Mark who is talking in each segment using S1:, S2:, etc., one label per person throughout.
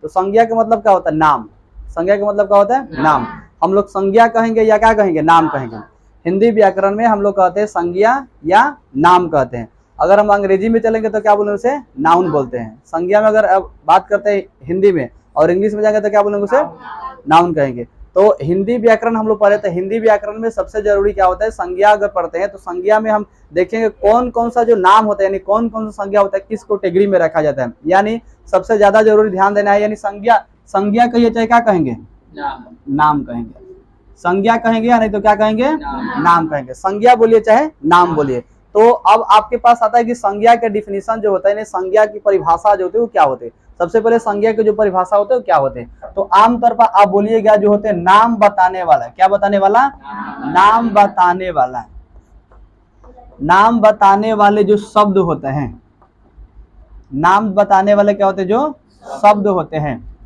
S1: तो संज्ञा का मतलब क्या होता है? नाम। संज्ञा का मतलब क्या होता है? नाम। हम लोग संज्ञा कहेंगे या क्या कहेंगे? नाम कहेंगे। हिंदी व्याकरण में हम लोग कहते हैं संज्ञा या नाम कहते हैं। अगर हम अंग्रेजी में चलेंगे तो क्या बोलेंगे? उसे नाउन बोलते हैं। संज्ञा में अगर अब बात करते हैं हिंदी में और इंग्लिश में जाएंगे तो क्या बोलेंगे? उसे नाउन कहेंगे। तो हिंदी व्याकरण हम लोग पढ़े थे। हिंदी व्याकरण में सबसे जरूरी क्या होता है? संज्ञा अगर पढ़ते हैं तो संज्ञा में हम देखेंगे कौन कौन सा जो नाम होता है, यानी कौन कौन सा संज्ञा होता है, किस कैटेगरी में रखा जाता है, यानी सबसे ज्यादा जरूरी ध्यान देना है। यानी संज्ञा कहिए चाहे क्या कहेंगे? नाम कहेंगे। संज्ञा कहेंगे या नहीं तो क्या कहेंगे? नाम कहेंगे। संज्ञा बोलिए चाहे नाम बोलिए। तो अब आपके पास आता है कि संज्ञा के डिफिनीशन जो होता है, संज्ञा की परिभाषा जो होती है वो क्या होती है। सबसे पहले संज्ञा की जो परिभाषा होते है वो क्या होते हैं? तो आमतौर पर आप बोलिएगा जो होते हैं नाम बताने वाला। क्या बताने वाला? नाम बताने वाला। नाम बताने वाले जो शब्द होते हैं, नाम बताने वाले क्या होते हैं? जो शब्द होते हैं,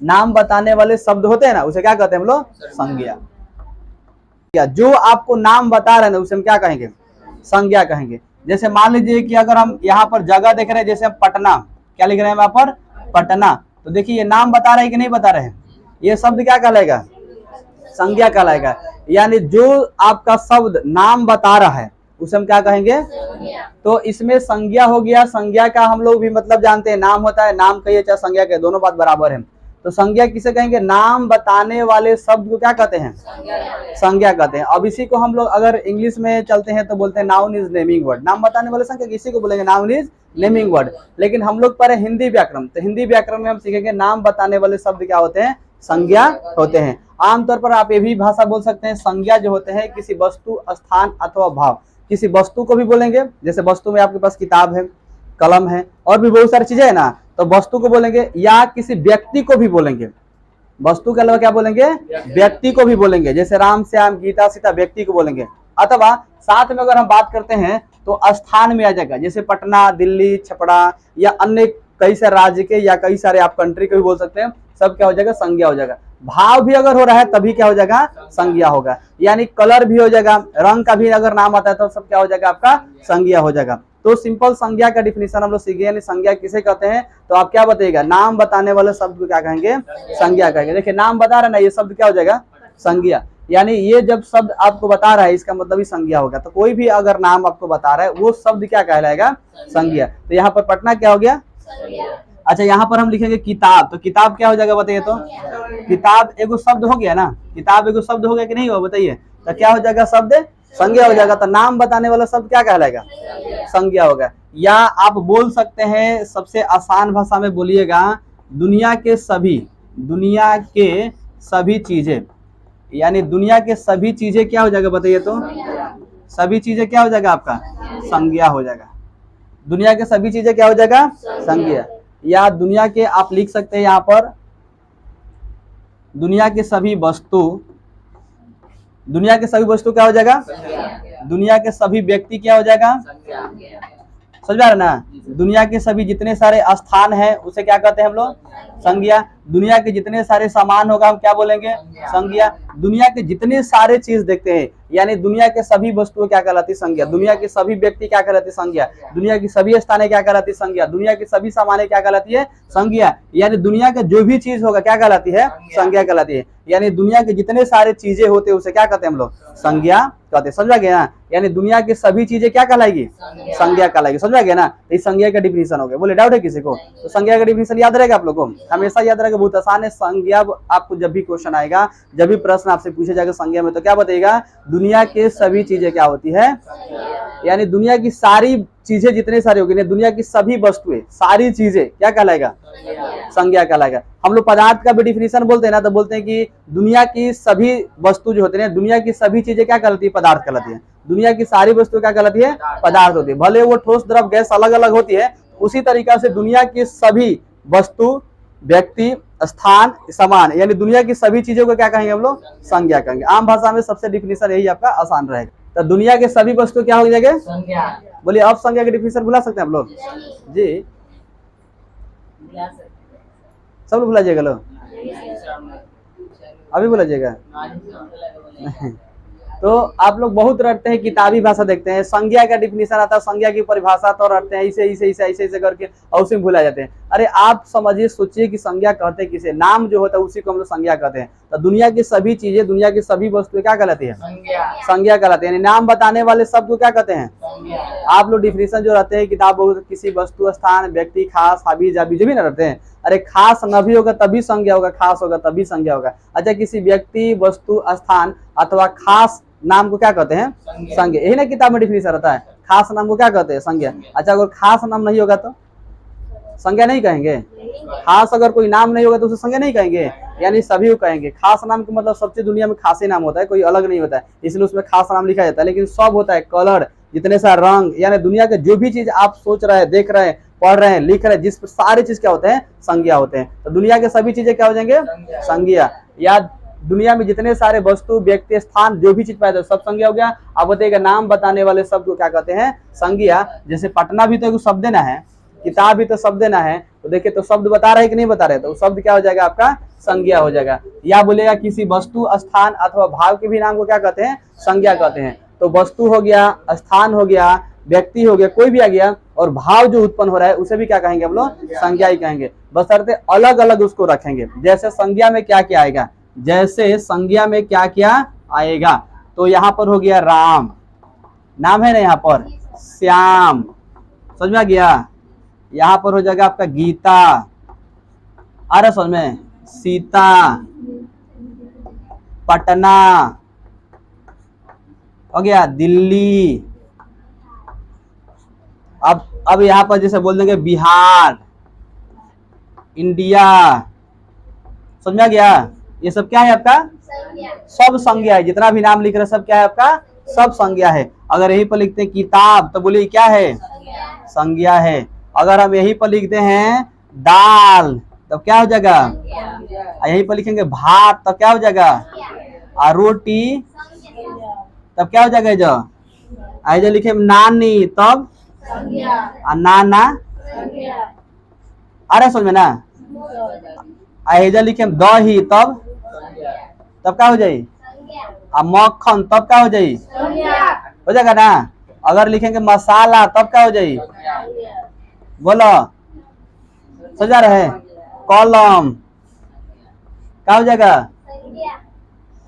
S1: नाम बताने वाले शब्द होते हैं ना, उसे क्या कहते हैं हम लोग? संज्ञा। जो आपको नाम बता रहे हैं उसे हम क्या कहेंगे? संज्ञा कहेंगे। जैसे मान लीजिए कि अगर हम यहाँ पर जगह देख रहे हैं, जैसे पटना, क्या लिख रहे हैं यहाँ पर? पटना। तो देखिए ये नाम बता रहे हैं कि नहीं बता रहे हैं? ये शब्द क्या कहलाएगा? संज्ञा कहलाएगा। यानी जो आपका शब्द नाम बता रहा है उसे हम क्या कहेंगे? तो इसमें संज्ञा हो गया। संज्ञा का हम लोग भी मतलब जानते हैं, नाम होता है, नाम कहिए चाहे संज्ञा कहिए, दोनों बात बराबर है। तो संज्ञा किसे कहेंगे? नाम बताने वाले शब्द को क्या कहते हैं? संज्ञा कहते हैं। अब इसी को हम लोग अगर इंग्लिश में चलते हैं तो बोलते हैं नाउन इज नेमिंग वर्ड। नाम बताने वाले संज्ञा इसी को बोलेंगे नाउन इज नेमिंग वर्ड। लेकिन हम लोग पढ़े हिंदी व्याकरण, तो हिंदी व्याकरण में हम सीखेंगे नाम बताने वाले शब्द क्या होते हैं? संज्ञा होते हैं। आमतौर पर आप ये भी भाषा बोल सकते हैं, संज्ञा जो होते हैं किसी वस्तु, स्थान अथवा भाव। किसी वस्तु को भी बोलेंगे, जैसे वस्तु में आपके पास किताब है, कलम है और भी बहुत सारी चीजें है ना, तो वस्तु को बोलेंगे। या किसी व्यक्ति को भी बोलेंगे। वस्तु के अलावा क्या बोलेंगे? व्यक्ति को भी बोलेंगे। जैसे राम, श्याम, गीता, सीता, व्यक्ति को बोलेंगे। अथवा साथ में अगर हम बात करते हैं तो स्थान में आ जाएगा, जैसे पटना, दिल्ली, छपरा या अन्य कई सारे राज्य के या कई सारे आप कंट्री के भी बोल सकते हैं, सब क्या हो जाएगा? संज्ञा हो जाएगा। भाव भी अगर हो रहा है तभी क्या हो जाएगा? संज्ञा होगा। यानी कलर भी हो जाएगा, रंग का भी अगर नाम आता है तो सब क्या हो जाएगा? आपका संज्ञा हो जाएगा। तो सिंपल संज्ञा का डिफिनीशन हम लोग सीखे। यानी संज्ञा किसे कहते हैं? तो आप क्या बताइएगा? नाम बताने वाले शब्द को क्या कहेंगे? संज्ञा कहेंगे। देखिए नाम बता रहा है ना, ये शब्द क्या हो जाएगा? संज्ञा। यानी ये जब शब्द आपको बता रहा है इसका मतलब ही संज्ञा होगा। तो कोई भी अगर नाम आपको बता रहा है वो शब्द क्या कहलाएगा? संज्ञा। तो यहाँ पर पटना क्या हो गया? अच्छा, यहाँ पर हम लिखेंगे किताब, तो किताब क्या हो जाएगा बताइए? तो किताब एगो शब्द हो गया ना, किताब एगो शब्द हो गया कि नहीं हो? बताइए। तो क्या हो जाएगा? शब्द संज्ञा हो जाएगा। तो नाम बताने वाला शब्द क्या कहलाएगा? संज्ञा होगा। या आप बोल सकते हैं सबसे आसान भाषा में बोलिएगा, दुनिया के सभी चीजें, यानी दुनिया के सभी चीजें क्या हो जाएगा बताइए? तो सभी चीजें क्या हो जाएगा? आपका संज्ञा हो जाएगा। दुनिया के सभी चीजें क्या हो जाएगा? संज्ञा। या दुनिया के आप लिख सकते हैं यहाँ पर, दुनिया के सभी वस्तु, दुनिया के सभी वस्तु क्या हो जाएगा? दुनिया के सभी व्यक्ति क्या हो जाएगा? समझ रहे ना? दुनिया के सभी जितने सारे स्थान है उसे क्या कहते हैं हम लोग? संज्ञा। दुनिया के जितने सारे सामान होगा हम क्या बोलेंगे? संज्ञा। दुनिया के जितने सारे चीज देखते हैं, यानी दुनिया के सभी वस्तुएं क्या कहलाती? संज्ञा। दुनिया के सभी व्यक्ति क्या कहलाती? संज्ञा। दुनिया की सभी स्थानें क्या कहलाती? संज्ञा। दुनिया की सभी सामानें क्या कहलाती है? संज्ञा। यानी दुनिया का जो भी चीज होगा क्या कहलाती है? संज्ञा कहलाती है। यानी दुनिया के जितने सारे चीजें होते हैं उसे क्या कहते हैं हम लोग? संज्ञा कहते हैं। समझा गया ना? यानी दुनिया की सभी चीजें क्या कहलाएगी? संज्ञा कहलाएगी। समझा गया ना? इस संज्ञा का डिफिनीशन हो गया। बोले डाउट है किसी को? तो संज्ञा का डिफिनीशन याद रहेगा आप लोगों को? हमेशा याद रहेगा, बहुत आसान है। संज्ञा आपको जब भी क्वेश्चन आएगा, जब भी प्रश्न आपसे पूछे जाएगा संज्ञा में, तो क्या बताइएगा? दुनिया के सभी चीजें क्या होती है? यानी दुनिया की सारी चीजें जितने सारी होगी, दुनिया की सभी वस्तुएं, सारी चीजें क्या कहलाएगा? संज्ञा कहलाएगा। हम लोग पदार्थ का भी डिफिनीशन बोलते हैं ना, तो बोलते हैं कि दुनिया की सभी वस्तु जो होते हैं, दुनिया की सभी चीजें क्या कहलाती है? पदार्थ कहलाती है। दुनिया की सारी वस्तु क्या कहलाती है? पदार्थ होती है। भले वो ठोस, द्रव, गैस अलग अलग होती है, उसी तरीका से दुनिया की सभी वस्तु, व्यक्ति, स्थान, सामान, यानी दुनिया की सभी चीजों को क्या कहेंगे हम लोग? संज्ञा कहेंगे। आम भाषा में सबसे डिफिनीशन यही आपका आसान रहेगा। तो दुनिया के सभी वस्तु क्या हो जाएंगे? संज्ञा। बोलिए अब संज्ञा के डिफिनीशन भुला सकते हैं हम लोग? जी सब लोग भुला जाएगा। लो अभी भुला जाएगा? तो आप लोग बहुत रटते हैं, किताबी भाषा देखते हैं, संज्ञा का डिफिनीशन आता है, संज्ञा की परिभाषा तो रटते हैं ऐसे ऐसे ऐसे ऐसे ऐसे करके और उसी में भुला जाते हैं। अरे आप समझिए, सोचिए कि संज्ञा कहते हैं किसे, नाम जो होता है उसी को हम लोग संज्ञा कहते हैं। तो दुनिया की सभी चीजें, दुनिया की सभी वस्तुएं क्या कहलाती है? संज्ञा कहलाती है। यानी नाम बताने वाले शब्द को क्या कहते हैं? आप लोग डिफिनेशन जो रहते हैं किताब, किसी वस्तु, स्थान, व्यक्ति, खास, हाबी जाबी जो भी ना रहते हैं, अरे खास न भी होगा तभी संज्ञा होगा, खास होगा तभी संज्ञा होगा। अच्छा, किसी व्यक्ति, वस्तु, स्थान अथवा खास नाम को क्या कहते हैं? संज्ञा। यही ना किताब में डिफिनेशन रहता है, खास नाम को क्या कहते हैं? संज्ञा। अच्छा, अगर खास नाम नहीं होगा तो संज्ञा नहीं कहेंगे? खास अगर कोई नाम नहीं होगा तो उसे संज्ञा नहीं कहेंगे, यानी सभी को कहेंगे। खास नाम का मतलब सबसे दुनिया में खास ही नाम होता है, कोई अलग नहीं होता है, इसलिए उसमें खास नाम लिखा जाता है। लेकिन सब होता है, कलर, जितने सारे रंग, यानी दुनिया के जो भी चीज आप सोच रहे हैं, देख रहे हैं, पढ़ रहे हैं, लिख रहे हैं, जिस सारी चीज क्या होते हैं? संज्ञा होते हैं। तो दुनिया के सभी चीजें क्या हो जाएंगे? संज्ञा। या दुनिया में जितने सारे वस्तु, व्यक्ति, स्थान, जो भी चीज पैदा हो सब संज्ञा हो गया। अब बताइएगा, नाम बताने वाले शब्द को क्या कहते हैं? संज्ञा। जैसे पटना भी तो एक शब्द देना है, किताब भी तो शब्द देना है, तो देखिए तो शब्द बता रहे कि नहीं बता रहे, तो शब्द क्या हो जाएगा? आपका संज्ञा हो जाएगा। या बोलेगा किसी वस्तु, स्थान अथवा भाव के भी नाम को क्या कहते हैं? संज्ञा कहते हैं। तो वस्तु हो गया, स्थान हो गया, व्यक्ति हो गया, कोई भी आ गया, और भाव जो उत्पन्न हो रहा है उसे भी क्या कहेंगे हम लोग? संज्ञा ही कहेंगे। बशर्ते अलग अलग उसको रखेंगे। जैसे संज्ञा में क्या क्या आएगा, जैसे संज्ञा में क्या क्या आएगा, तो यहाँ पर हो गया राम, नाम है ना, यहाँ पर श्याम, समझ में आ गया। यहाँ पर हो जाएगा आपका गीता, आ रहा समझ में, सीता, पटना हो गया, दिल्ली। अब यहाँ पर जैसे बोल देंगे बिहार, इंडिया, समझ में आ गया। ये सब क्या है आपका? सब संज्ञा है। जितना भी नाम लिख रहे सब क्या है आपका? सब संज्ञा है। अगर यहीं पर लिखते हैं किताब तो बोलिए क्या है? संज्ञा है। अगर हम यहीं पर लिखते हैं दाल तब क्या हो जाएगा? यहीं पर लिखेंगे भात तब क्या हो जाएगा? और रोटी तब क्या हो जाएगा? जो ऐसे लिखे नानी तब नाना, अरे समझ में ना। ऐसे लिखे दही तब क्या हो जाए? मक्खन तब क्या हो जाए? हो जाएगा ना। अगर लिखेंगे मसाला तब क्या हो जाए? बोलो, समझा रहे? कॉलम क्या हो जाएगा?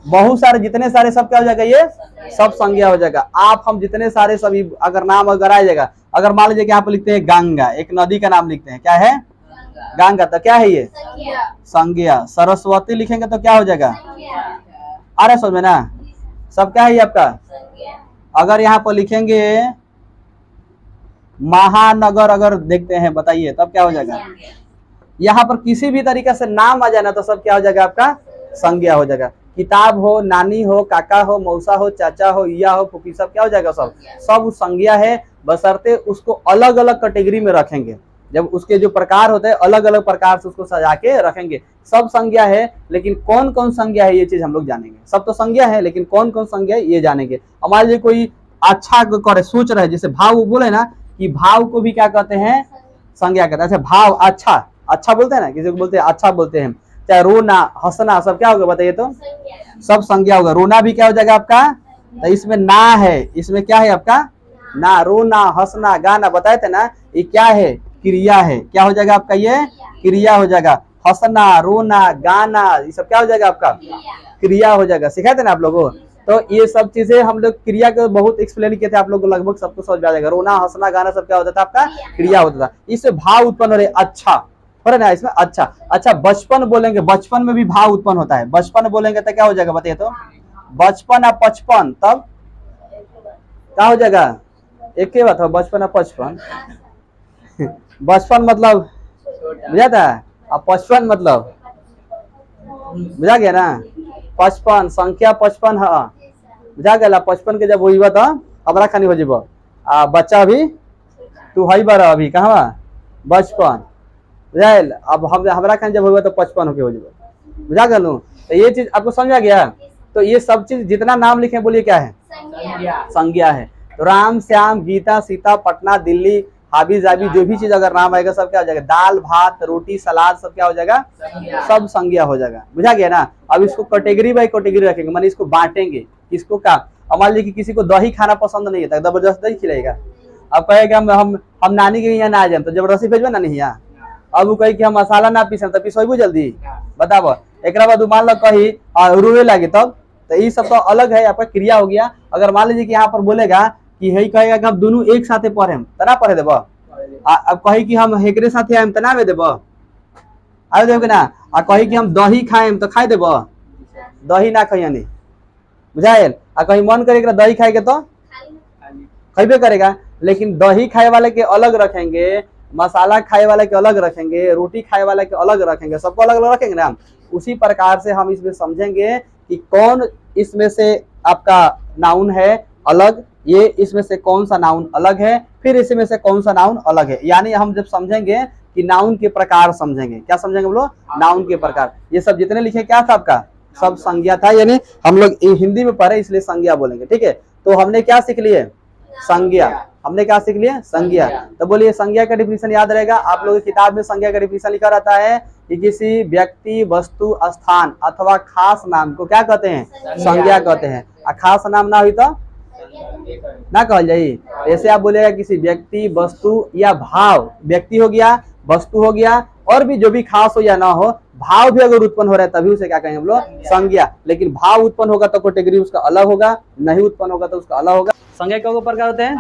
S1: बहुत सारे, जितने सारे सब क्या हो जाएगा? ये सब संज्ञा हो जाएगा। आप हम जितने सारे सभी अगर नाम अगर आ जाएगा, अगर मान लीजिए कि यहाँ पर लिखते हैं गंगा, एक नदी का नाम लिखते हैं, क्या है? गंगा, तो क्या है ये? संज्ञा। सरस्वती लिखेंगे तो क्या हो जाएगा? अरे समझ में ना, सब क्या है ये आपका? अगर यहाँ पर लिखेंगे महानगर, अगर देखते हैं बताइए तब क्या हो जाएगा? यहाँ पर किसी भी तरीके से नाम आ जाए ना तो सब क्या हो जाएगा? आपका संज्ञा हो जाएगा। किताब हो, नानी हो, काका हो, मौसा हो, चाचा हो, या हो, फूफी, सब क्या हो जाएगा? सब संज्ञा है। बशर्ते उसको अलग अलग कैटेगरी में रखेंगे। जब उसके जो प्रकार होते हैं अलग अलग प्रकार से उसको सजा के रखेंगे। सब संज्ञा है, लेकिन कौन कौन संज्ञा है ये चीज हम लोग जानेंगे। सब तो संज्ञा है लेकिन कौन कौन संज्ञा है ये जानेंगे। हमारे लिए कोई अच्छा करे सोच रहे, जैसे भाव बोले ना कि भाव को भी क्या कहते हैं? संज्ञा कहते हैं। अच्छा, भाव अच्छा, अच्छा बोलते हैं ना, किसी को बोलते हैं अच्छा बोलते हैं। चाहे रोना, हंसना, सब क्या होगा बताइए तो? सब संज्ञा होगा। रोना भी क्या हो जाएगा आपका? तो इसमें ना है, इसमें क्या है आपका? ना। रोना, हंसना, गाना बताए थे ना, ये क्या है? क्रिया है। क्या हो जाएगा आपका? ये क्रिया हो जाएगा। हंसना, रोना, गाना, ये सब क्या हो जाएगा आपका? क्रिया हो जाएगा। सिखाए थे ना आप लोगों। तो ये सब चीजें हम लोग क्रिया को बहुत एक्सप्लेन किए थे, आप लोग को लगभग सबको समझ में आ जाएगा। रोना, हंसना, गाना सब क्या होता था? आपका क्रिया होता था। इससे भाव उत्पन्न हो रहे, अच्छा हो रहा है ना इसमें। अच्छा अच्छा, बचपन बोलेंगे, बचपन में भी भाव उत्पन्न होता है। बचपन बोलेंगे तो क्या हो जाएगा बताइए तो? बचपन और पचपन तब क्या हो जाएगा? एक ही बात है, बचपन और पचपन। बचपन मतलब बुझा था, और पचपन मतलब बुझा गया ना। 55 संख्या 55 है, बुझा गया। 55 के जब हुई तो हमारा खानी हो जीव बच्चा अभी तू हई बार अभी कहाँ बचपन बुझाइल। अब हम हमारा खान जब हुआ तो 55 होके हो जीव, बुझा गलू। तो ये चीज आपको समझ आ गया। तो ये सब चीज जितना नाम लिखे बोलिए क्या है? संज्ञा है। तो राम, श्याम, गीता, सीता, पटना, दिल्ली, हाबी जाबी, जो भी चीज अगर नाम आएगा सब क्या हो जाएगा? दाल, भात, रोटी, सलाद, सब क्या हो जाएगा? सब संज्ञा हो जाएगा। बुझा गया ना। अब इसको कैटेगरी बाई कैटेगरी रखेंगे, माने इसको बांटेंगे। किसको का? अब मान लीजिए कि किसी को दही खाना पसंद नहीं है, जबरदस्त दही खिलाएगा। अब कहेगा हम नानी के यहाँ ना आ जाए तो जबरदस्ती भेजबे ना नहीं यहाँ। अब वो कही कि हम मसाला ना पीसम तो पीसबू जल्दी, बताबो। एक बाद मान लो कही रोवे लगे तब, तो ये सब तो अलग है, आपका क्रिया हो गया। अगर मान लीजिए कि यहाँ पर बोलेगा कि है कहेगा कि हम दोनों एक साथे पढ़े तो ना पढ़े देब। अब कही कि हम हेकरे साथे आएम तो ना आवे देब, आवे देब ना। आ कही कि हम दही खाएम तो खाए देब, दही ना खाइए नहीं, बुझाएल। आ कहीं मन करे दही खाए के तो खैबे करेगा। लेकिन दही खाए वाले के अलग रखेंगे, मसाला खाए वाले के अलग रखेंगे, रोटी खाए वाले के अलग रखेंगे, सबको अलग अलग रखेंगे ना। उसी प्रकार से हम इसमें समझेंगे कि कौन इसमें से आपका नाउन है अलग, ये इसमें से कौन सा नाउन अलग है, फिर इसमें से कौन सा नाउन अलग है। यानी हम जब समझेंगे कि नाउन के प्रकार समझेंगे, क्या समझेंगे हम लोग, नाउन के प्रकार। ये सब जितने लिखे क्या था आपका, सब संज्ञा था, यानी हम लोग हिंदी में पढ़े इसलिए संज्ञा बोलेंगे, ठीक है। तो हमने क्या सीख लिए, संज्ञा। हमने क्या सीख लिया, संज्ञा। तो बोलिए संज्ञा का डिफिनीशन याद रहेगा, आप लोगों की किताब में संज्ञा का डिफिनीशन लिखा रहता है कि किसी व्यक्ति, वस्तु, स्थान अथवा खास नाम को क्या कहते हैं, संज्ञा कहते हैं। खास नाम ना हुई तो ना कहल जाई। ऐसे आप बोलेगा किसी व्यक्ति, वस्तु या भाव, व्यक्ति हो गया, वस्तु हो गया, और भी जो भी खास हो या ना हो, भाव भी अगर उत्पन्न हो रहा है तभी उसे क्या कहेंगे हम लोग, संज्ञा। लेकिन भाव उत्पन्न होगा तो कैटेगरी उसका अलग होगा, नहीं उत्पन्न होगा तो उसका अलग होगा। संज्ञा के प्रकार होते हैं,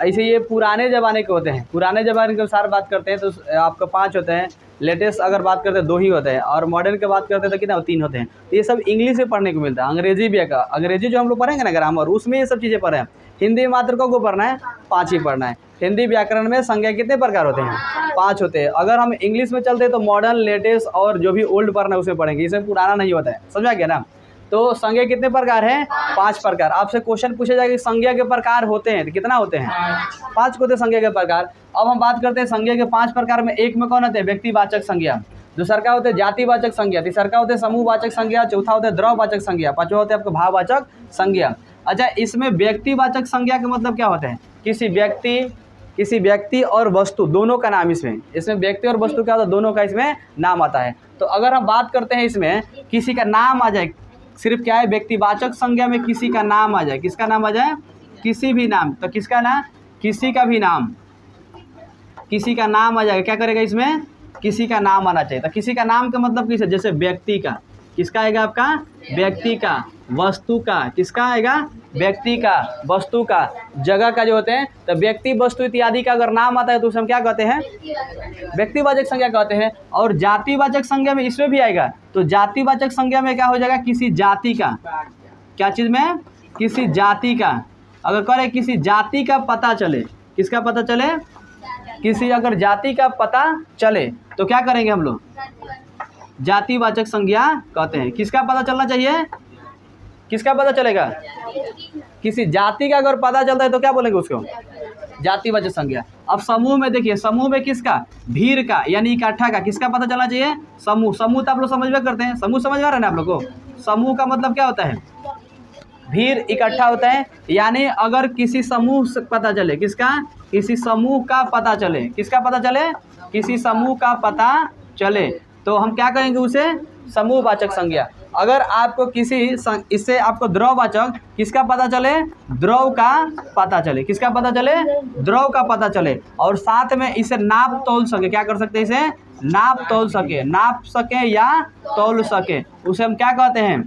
S1: ऐसे ये पुराने जमाने के होते हैं। पुराने जमाने के अनुसार बात करते हैं तो आपका 5 होते हैं, लेटेस्ट अगर बात करते हैं 2 ही होते हैं, और मॉडर्न की बात करते हैं तो कितना 3 होते हैं। तो ये सब इंग्लिश में पढ़ने को मिलता है। अंग्रेजी भी का, अंग्रेजी जो हम लोग पढ़ेंगे ना ग्रामर, उसमें ये सब चीज़ें पढ़े हैं। हिंदी में मात्र को पढ़ना है, 5 ही पढ़ना है। हिंदी व्याकरण में संज्ञा कितने प्रकार होते हैं, 5 होते हैं। अगर हम इंग्लिश में चलते हैं तो मॉडर्न, लेटेस्ट और जो भी ओल्ड पढ़ना है उसमें पढ़ेंगे, इसमें पुराना नहीं होता है, समझा गया ना। तो संज्ञा कितने प्रकार हैं, 5 प्रकार। आपसे क्वेश्चन पूछे जाएगा कि संज्ञा के प्रकार होते हैं तो कितना होते हैं, 5 होते हैं संज्ञा के प्रकार। अब हम बात करते हैं संज्ञा के 5 प्रकार में। एक में कौन होते हैं, व्यक्तिवाचक संज्ञा। दूसरा का होते हैं जातिवाचक संज्ञा। तीसरा का होते हैं समूहवाचक संज्ञा। चौथा होता है द्रव्यवाचक संज्ञा। पांचवा होता है आपका भाववाचक संज्ञा। अच्छा, इसमें व्यक्तिवाचक संज्ञा का मतलब क्या होता है, किसी व्यक्ति और वस्तु दोनों का नाम। इसमें व्यक्ति और वस्तु क्या होता है, दोनों का इसमें नाम आता है। तो अगर हम बात करते हैं इसमें किसी का नाम आ जाए, सिर्फ क्या है, व्यक्तिवाचक संज्ञा में किसी का नाम आ जाए, किसका नाम आ जाए, किसी भी नाम, तो किसका नाम, किसी का भी नाम, किसी का नाम आ जाएगा, क्या करेगा इसमें, किसी का नाम आना चाहिए। तो किसी का नाम का मतलब किस, जैसे व्यक्ति का, किसका आएगा आपका, व्यक्ति का। वस्तु का, किसका आएगा, व्यक्ति का, वस्तु का। जगह का जो होते हैं, तो व्यक्ति, वस्तु इत्यादि का अगर नाम आता है तो उसे हम क्या कहते हैं, व्यक्तिवाचक संज्ञा कहते हैं। और जातिवाचक संज्ञा में इसमें भी आएगा। तो जातिवाचक संज्ञा में क्या हो जाएगा, किसी जाति का, क्या चीज़ में, किसी जाति का। अगर करें किसी जाति का पता चले, किसका पता चले, किसी अगर जाति का पता चले तो क्या करेंगे हम लोग, जातिवाचक संज्ञा कहते हैं। किसका पता चलना चाहिए, किसका पता चलेगा, किसी जाति का अगर पता चलता है तो क्या बोलेंगे उसको, जातिवाचक संज्ञा। अब समूह में देखिए, समूह में किसका, भीड़ का, यानी इकट्ठा का, किसका पता चलना चाहिए, समूह। समूह तो आप लोग समझ में करते हैं, समूह समझ में आ रहा है ना आप लोग को। समूह का मतलब क्या होता है, भीड़, इकट्ठा होता है। यानी अगर किसी समूह से पता चले, किसका, किसी समूह का पता चले, किसका पता चले, किसी समूह का पता चले, तो हम क्या कहेंगे उसे, समूहवाचक संज्ञा। अगर आपको किसी, इससे आपको द्रव्यवाचक, किसका पता चले, द्रव का पता चले, किसका पता चले, द्रव का पता चले, और साथ में इसे नाप तोल सके, क्या कर सकते हैं, इसे नाप तोल सके, नाप सके या तोल सके, उसे हम क्या कहते हैं,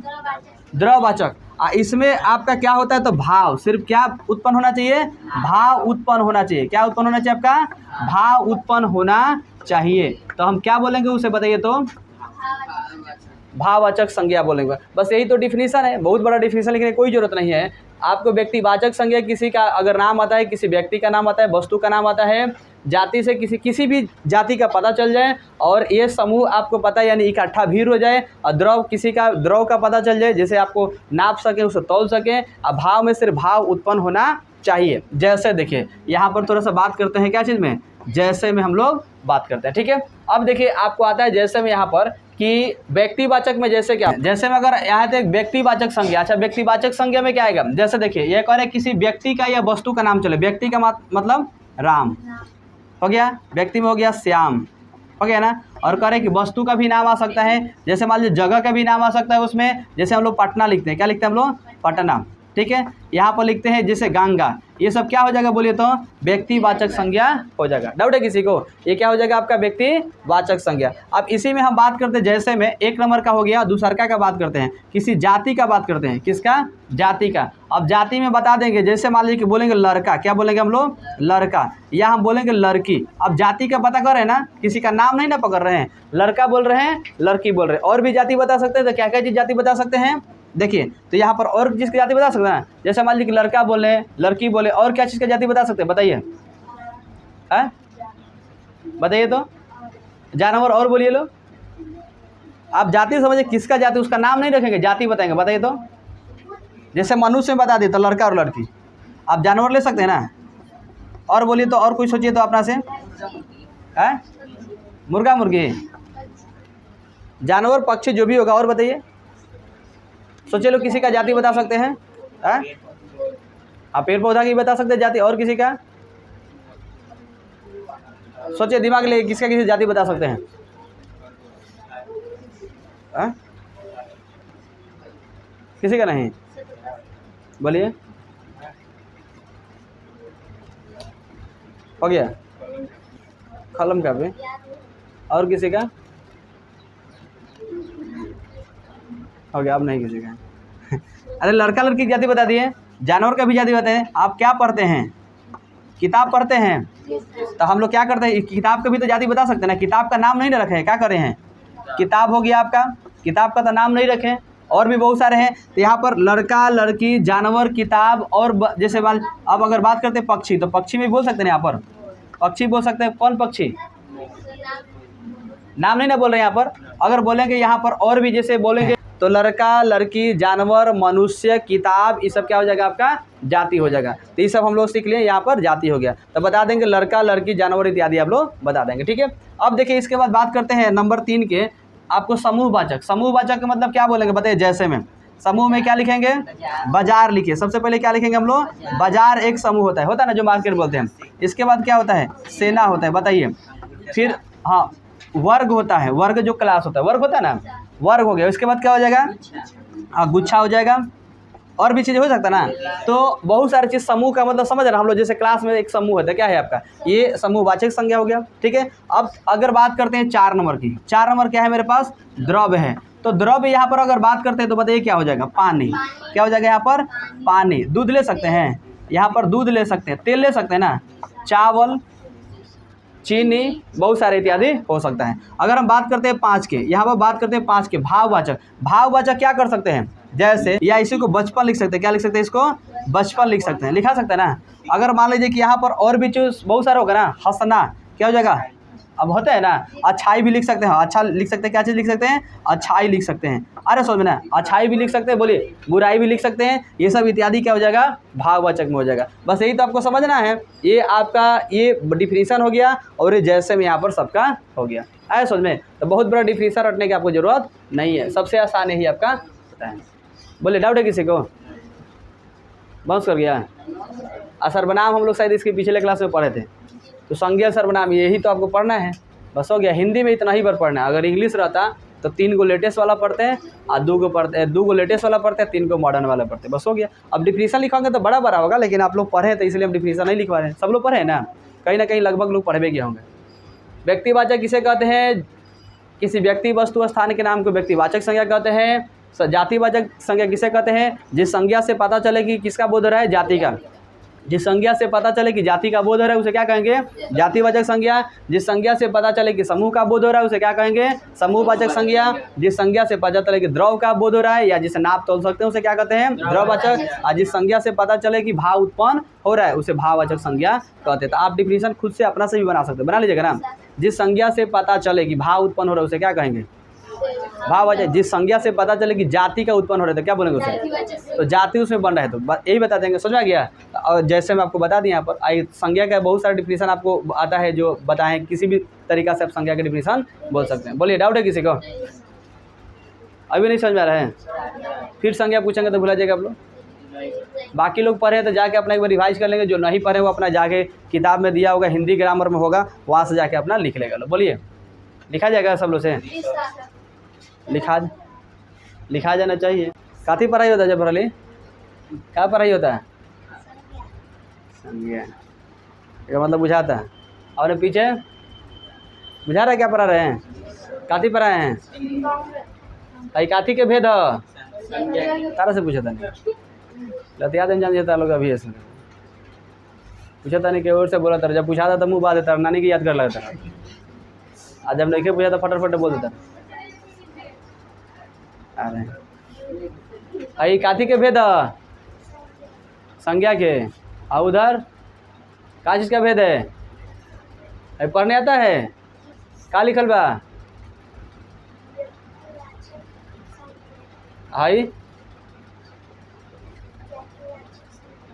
S1: द्रव्यवाचक। इसमें आपका क्या होता है, तो भाव, सिर्फ क्या उत्पन्न होना चाहिए, भाव उत्पन्न होना चाहिए। क्या उत्पन्न होना चाहिए आपका, भाव उत्पन्न होना चाहिए। तो हम क्या बोलेंगे उसे बताइए, तो भाववाचक संज्ञा बोलेंगे। बस यही तो डिफिनीशन है, बहुत बड़ा डिफिनीशन लिखने की कोई जरूरत नहीं है आपको। व्यक्तिवाचक संज्ञा किसी का अगर नाम आता है, किसी व्यक्ति का नाम आता है, वस्तु का नाम आता है, जाति से किसी भी जाति का पता चल जाए, और ये समूह आपको पता है यानी इकट्ठा भीड़ हो जाए, और द्रव, किसी का द्रव का पता चल जाए, जैसे आपको नाप सके, उसे तौल सके। अब भाव में सिर्फ भाव उत्पन्न होना चाहिए। जैसे देखिए यहाँ पर थोड़ा सा बात करते हैं, क्या चीज़ में, जैसे में हम लोग बात करते हैं, ठीक है। अब देखिए आपको आता है जैसे में यहाँ पर कि व्यक्तिवाचक में जैसे क्या, जैसे में अगर यहाँ पे व्यक्तिवाचक संज्ञा, अच्छा व्यक्तिवाचक संज्ञा में क्या आएगा, जैसे देखिए ये कह रहे हैं किसी व्यक्ति का या वस्तु का नाम चले। व्यक्ति का मतलब राम हो गया, व्यक्ति में हो गया श्याम, हो गया ना। और कह रहे हैं कि वस्तु का भी नाम आ सकता है, जैसे मान लीजिए जगह का भी नाम आ सकता है उसमें। जैसे हम लोग पटना लिखते हैं, क्या लिखते हैं हम लोग, पटना, ठीक है। यहाँ पर लिखते हैं जैसे गंगा, ये सब क्या हो जाएगा बोलिए तो व्यक्तिवाचक संज्ञा हो जाएगा। डाउट है किसी को? ये क्या हो जाएगा आपका व्यक्तिवाचक संज्ञा। अब इसी में हम बात करते हैं, जैसे में एक नंबर का हो गया, दूसरा का बात करते हैं, किसी जाति का बात करते हैं, किसका? जाति का। अब जाति में बता देंगे, जैसे मान लीजिए कि बोलेंगे लड़का, क्या बोलेंगे हम लोग? लड़का, या हम बोलेंगे लड़की। अब जाति का पता कर रहे हैं ना, किसी का नाम नहीं ना पकड़ रहे हैं, लड़का बोल रहे हैं, लड़की बोल रहे हैं। और भी जाति बता सकते हैं, तो क्या क्या चीज़ जाति बता सकते हैं देखिए। तो यहाँ पर और चीज़ की जाति बता सकते हैं, जैसे मान लीजिए कि लड़का बोले, लड़की बोले, और क्या चीज़ की जाति बता सकते हैं बताइए? बताइए तो। जानवर और बोलिए लो। आप जाति समझिए, किसका जाति, उसका नाम नहीं रखेंगे, जाति बताएंगे। बताइए तो। जैसे मनुष्य में बता दिए तो लड़का और लड़की। आप जानवर ले सकते हैं ना, और बोलिए तो, और कुछ सोचिए तो अपना से। मुर्गा मुर्गी, जानवर पक्षी जो भी होगा, और बताइए, सोचिए लो किसी का जाति बता सकते हैं? आप पेड़ पौधा की बता सकते हैं जाति, और किसी का सोचिए, दिमाग ले, किसका किसी जाति बता सकते हैं? किसी का नहीं, बोलिए। हो गया कलम का भी, और किसी का हो गया, अब नहीं किसी का। अरे लड़का लड़की की जाति बता दिए, जानवर का भी जाति बताएं। आप क्या पढ़ते हैं? किताब पढ़ते हैं, तो हम लोग क्या करते हैं, किताब का भी तो जाति बता सकते हैं ना। किताब का नाम नहीं ना रखे, क्या कर रहे हैं? किताब हो गया आपका, किताब का तो नाम नहीं रखें, और भी बहुत सारे हैं। तो यहाँ पर लड़का, लड़की, जानवर, किताब, और जैसे अब अगर बात करते हैं पक्षी, तो पक्षी में बोल सकते हैं। यहाँ पर पक्षी बोल सकते हैं। कौन पक्षी? नाम नहीं ना बोल रहे हैं यहाँ पर। अगर बोलेंगे यहाँ पर और भी, जैसे बोलेंगे तो लड़का, लड़की, जानवर, मनुष्य, किताब, ये सब क्या हो जाएगा आपका? जाति हो जाएगा। तो ये सब हम लोग सीख लिए, यहाँ पर जाति हो गया। तो बता देंगे लड़का, लड़की, जानवर इत्यादि आप लोग बता देंगे, ठीक है। अब देखिए इसके बाद बात करते हैं नंबर 3 के, आपको समूहवाचक। समूहवाचक का मतलब क्या बोलेंगे बताइए? जैसे में समूह में क्या लिखेंगे? बाजार लिखिए। सबसे पहले क्या लिखेंगे हम लोग? बाजार एक समूह होता है ना, जो मार्केट बोलते हैं। इसके बाद क्या होता है? सेना होता है, बताइए। फिर हाँ, वर्ग होता है, वर्ग जो क्लास होता है, वर्ग होता है ना, वर्ग हो गया। इसके बाद क्या हो जाएगा? गुच्छा हो जाएगा, और भी चीज़ हो सकता है ना। तो बहुत सारी चीज़, समूह का मतलब समझ रहे हैं हम लोग। जैसे क्लास में एक समूह होता है, क्या है आपका? ये समूहवाचक संज्ञा हो गया, ठीक है। अब अगर बात करते हैं 4 नंबर की, 4 नंबर क्या है मेरे पास? द्रव्य है। तो द्रव्य यहाँ पर अगर बात करते हैं तो बताइए क्या हो जाएगा? पानी। क्या हो जाएगा यहाँ पर? पानी। दूध ले सकते हैं, यहाँ पर दूध ले सकते हैं, तेल ले सकते हैं ना, चावल, चीनी, बहुत सारे इत्यादि हो सकता है। अगर हम बात करते हैं 5 के, यहाँ पर बात करते हैं 5 के भाववाचक। भाववाचक क्या कर सकते हैं? जैसे, या इसी को बचपन लिख सकते हैं। क्या लिख सकते हैं? इसको बचपन लिख सकते हैं, लिखा सकते हैं ना। अगर मान लीजिए कि यहाँ पर और भी चीज़ बहुत सारे होगा ना, हंसना, क्या हो जाएगा? अब होता है ना, अच्छाई भी लिख सकते हैं, अच्छा लिख सकते हैं। क्या चीज़ लिख सकते हैं? अच्छाई लिख सकते हैं। अरे समझ में ना, अच्छाई भी लिख सकते हैं, बोलिए, बुराई भी लिख सकते हैं। ये सब इत्यादि क्या हो जाएगा? भाववाचक में हो जाएगा। बस यही तो आपको समझना है। ये आपका ये डिफिनीशन हो गया, और ये जैसे में यहाँ पर सबका हो गया। आए समझ में? तो बहुत बड़ा डिफिनीशन रटने की आपको जरूरत नहीं है, सबसे आसान यही आपका होता है। बोलिए, डाउट है किसी को? बाउंस कर गया। सर्वनाम हम लोग शायद इसके पिछले क्लास में पढ़े थे। तो संज्ञा, सर्वनाम, यही तो आपको पढ़ना है, बस हो गया। हिंदी में इतना ही बार पढ़ना है। अगर इंग्लिश रहता तो 3 को लेटेस्ट वाला पढ़ते हैं, और 2 को लेटेस्ट वाला पढ़ते हैं, 3 को मॉडर्न वाला पढ़ते हैं, बस हो गया। अब डिफिनीशन लिखोगे तो बड़ा होगा, लेकिन आप लोग पढ़े तो इसलिए हम डिफिनीशन नहीं लिखवा रहे हैं। सब लोग पढ़े ना कहीं लगभग लोग पढ़े भी गए होंगे। व्यक्तिवाचक किसे कहते हैं? किसी व्यक्ति, वस्तु, स्थान के नाम को व्यक्तिवाचक संज्ञा कहते हैं। जातिवाचक संज्ञा किसे कहते हैं? जिस संज्ञा से पता चले कि किसका बोध हो रहा है? जाति का। जिस संज्ञा से पता चले कि जाति का बोध हो रहा है उसे क्या कहेंगे? जातिवाचक संज्ञा। जिस संज्ञा से पता चले कि समूह का बोध हो रहा है उसे क्या कहेंगे? समूहवाचक संज्ञा। जिस संज्ञा से पता चले कि द्रव का बोध हो रहा है या जिसे नाप तोल सकते हैं उसे क्या कहते हैं? द्रववाचक। और जिस संज्ञा से पता चले कि भाव उत्पन्न हो रहा है उसे भाववाचक संज्ञा कहते हैं। तो आप डिफिनीशन खुद से अपना से भी बना सकते हैं, बना लीजिएगा ना। जिस संज्ञा से पता चले कि भाव उत्पन्न हो रहा है उसे क्या कहेंगे? भाववाचक। जिस संज्ञा से पता चले कि जाति का उत्पन्न हो रहा है तो क्या बोलेंगे उसे? तो जाति उसमें बन रहा है, तो यही बता देंगे। समझ में आ गया? और जैसे मैं आपको बता दिया यहाँ पर संज्ञा का बहुत सारा डिफिनीशन आपको आता है, जो बताएं किसी भी तरीका से आप संज्ञा का डिफिनीशन बोल सकते हैं। बोलिए, डाउट है किसी को? अभी नहीं समझ में आ रहा है? फिर संज्ञा पूछेंगे तो भुला जाएगा आप लोग। बाकी लोग पढ़े तो जाके अपना एक बार रिवाइज कर लेंगे, जो नहीं पढ़े वो अपना जाके किताब में दिया होगा, हिंदी ग्रामर में होगा, वहाँ से जाके अपना लिख लेगा। बोलिए, लिखा जाएगा सब लोग से? लिखा जाना चाहिए। काफ़ी पढ़ाई होता है जब भरली क्या पढ़ाई होता है? संज्ञा। इसका मतलब बुझाता है। और पीछे बुझा रहा है क्या पढ़ा रहे हैं? काथी पढ़ाए हैं? आई काथी के भेद तारा से पूछा था नहीं लतिया दिन जान जाता लोग अभी ऐसे पूछा था नहीं कि और से बोला था जब पूछा था तो मुँह बात देता नानी की याद कर लगता आज जब नहीं पूछा तो फटाफट बोल देता अरे आई काथी के भेद संज्ञा के और उधर का चीज़ का भेद है? अरे पढ़ने आता है? का लिखल बा? हाई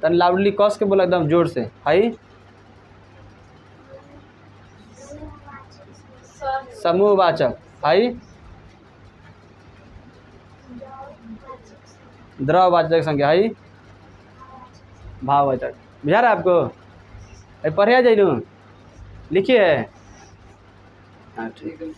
S1: तन लाउडली कस के बोला एकदम जोर से हाई समूहवाचक हाई द्रववाचक संज्ञा हाई भाववाचक। बुझा रहा है आपको? अरे पढ़े जाइए लिखिए। हाँ ठीक है।